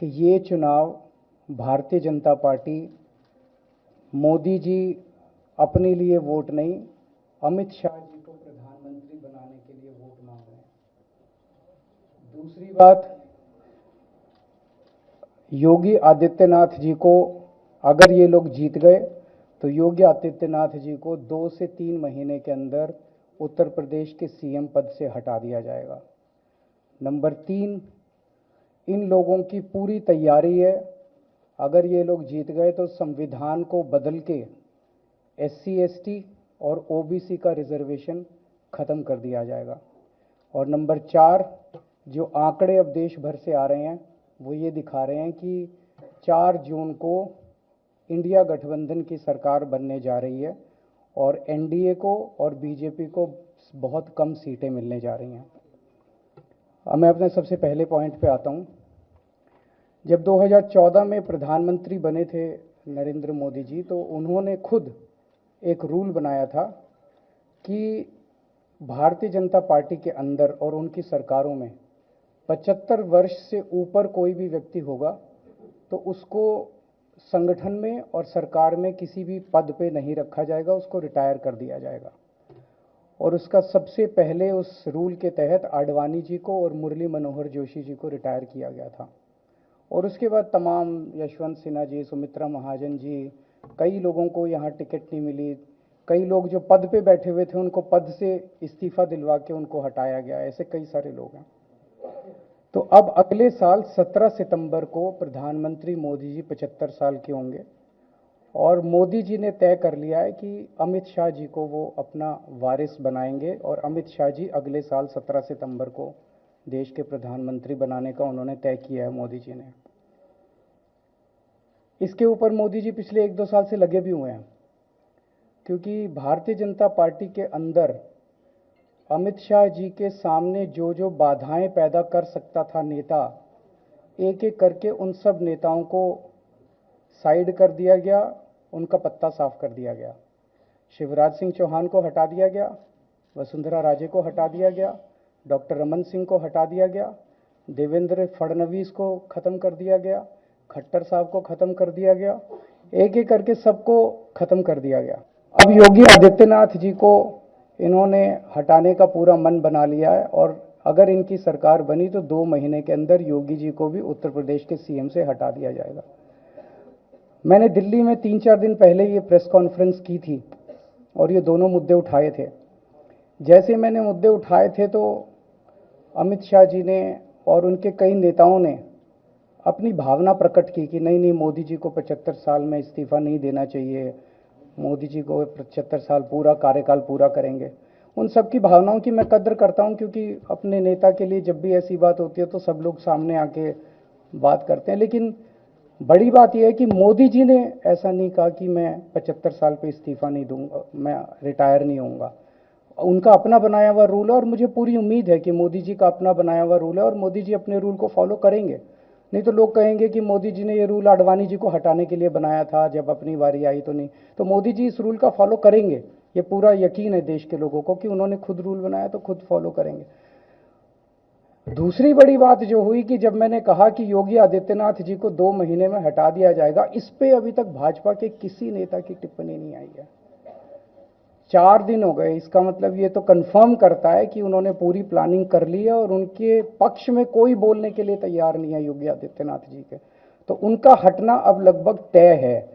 कि ये चुनाव भारतीय जनता पार्टी मोदी जी अपने लिए वोट नहीं, अमित शाह जी को प्रधानमंत्री बनाने के लिए वोट मांग रहे हैं। दूसरी बात, योगी आदित्यनाथ जी को अगर ये लोग जीत गए तो योगी आदित्यनाथ जी को 2 से 3 महीने के अंदर उत्तर प्रदेश के सीएम पद से हटा दिया जाएगा। नंबर 3, इन लोगों की पूरी तैयारी है, अगर ये लोग जीत गए तो संविधान को बदल के SC ST और OBC का रिजर्वेशन खत्म कर दिया जाएगा। और नंबर 4, जो आंकड़े अब देश भर से आ रहे हैं वो ये दिखा रहे हैं कि 4 जून को इंडिया गठबंधन की सरकार बनने जा रही है और NDA को और BJP को बहुत कम सीटें मिलने जा रही हैं। अब मैं अपने सबसे पहले पॉइंट पे आता हूँ। जब 2014 में प्रधानमंत्री बने थे नरेंद्र मोदी जी, तो उन्होंने खुद एक रूल बनाया था कि भारतीय जनता पार्टी के अंदर और उनकी सरकारों में 75 वर्ष से ऊपर कोई भी व्यक्ति होगा तो उसको संगठन में और सरकार में किसी भी पद पे नहीं रखा जाएगा, उसको रिटायर कर दिया जाएगा। और उसका सबसे पहले उस रूल के तहत आडवाणी जी को और मुरली मनोहर जोशी जी को रिटायर किया गया था। और उसके बाद तमाम यशवंत सिन्हा जी, सुमित्रा महाजन जी, कई लोगों को यहाँ टिकट नहीं मिली, कई लोग जो पद पे बैठे हुए थे उनको पद से इस्तीफा दिलवा के उनको हटाया गया, ऐसे कई सारे लोग हैं। तो अब अगले साल 17 सितंबर को प्रधानमंत्री मोदी जी 75 साल के होंगे और मोदी जी ने तय कर लिया है कि अमित शाह जी को वो अपना वारिस बनाएंगे और अमित शाह जी अगले साल 17 सितंबर को देश के प्रधानमंत्री बनाने का उन्होंने तय किया है मोदी जी ने। इसके ऊपर मोदी जी पिछले 1-2 साल से लगे भी हुए हैं, क्योंकि भारतीय जनता पार्टी के अंदर अमित शाह जी के सामने जो जो बाधाएं पैदा कर सकता था नेता, एक एक करके उन सब नेताओं को साइड कर दिया गया, उनका पत्ता साफ कर दिया गया। शिवराज सिंह चौहान को हटा दिया गया, वसुंधरा राजे को हटा दिया गया, डॉक्टर रमन सिंह को हटा दिया गया, देवेंद्र फडणवीस को खत्म कर दिया गया, खट्टर साहब को खत्म कर दिया गया, एक एक करके सबको खत्म कर दिया गया। अब योगी आदित्यनाथ जी को इन्होंने हटाने का पूरा मन बना लिया है और अगर इनकी सरकार बनी तो 2 महीने के अंदर योगी जी को भी उत्तर प्रदेश के सीएम से हटा दिया जाएगा। मैंने दिल्ली में 3-4 दिन पहले ये प्रेस कॉन्फ्रेंस की थी और ये दोनों मुद्दे उठाए थे। जैसे मैंने मुद्दे उठाए थे तो अमित शाह जी ने और उनके कई नेताओं ने अपनी भावना प्रकट की कि नहीं नहीं, मोदी जी को 75 साल में इस्तीफा नहीं देना चाहिए, मोदी जी को 75 साल पूरा कार्यकाल पूरा करेंगे। उन सब की भावनाओं की मैं कद्र करता हूं, क्योंकि अपने नेता के लिए जब भी ऐसी बात होती है तो सब लोग सामने आके बात करते हैं। लेकिन बड़ी बात यह है कि मोदी जी ने ऐसा नहीं कहा कि मैं 75 साल पे इस्तीफा नहीं दूंगा, मैं रिटायर नहीं होऊंगा। उनका अपना बनाया हुआ रूल है और मुझे पूरी उम्मीद है कि मोदी जी का अपना बनाया हुआ रूल है और मोदी जी अपने रूल को फॉलो करेंगे। नहीं तो लोग कहेंगे कि मोदी जी ने ये रूल आडवाणी जी को हटाने के लिए बनाया था, जब अपनी बारी आई तो नहीं। तो मोदी जी इस रूल का फॉलो करेंगे, ये पूरा यकीन है देश के लोगों को कि उन्होंने खुद रूल बनाया तो खुद फॉलो करेंगे। दूसरी बड़ी बात जो हुई कि जब मैंने कहा कि योगी आदित्यनाथ जी को 2 महीने में हटा दिया जाएगा, इस पे अभी तक भाजपा के किसी नेता की टिप्पणी नहीं आई है। 4 दिन हो गए, इसका मतलब ये तो कंफर्म करता है कि उन्होंने पूरी प्लानिंग कर ली है और उनके पक्ष में कोई बोलने के लिए तैयार नहीं है योगी आदित्यनाथ जी के। तो उनका हटना अब लगभग तय है।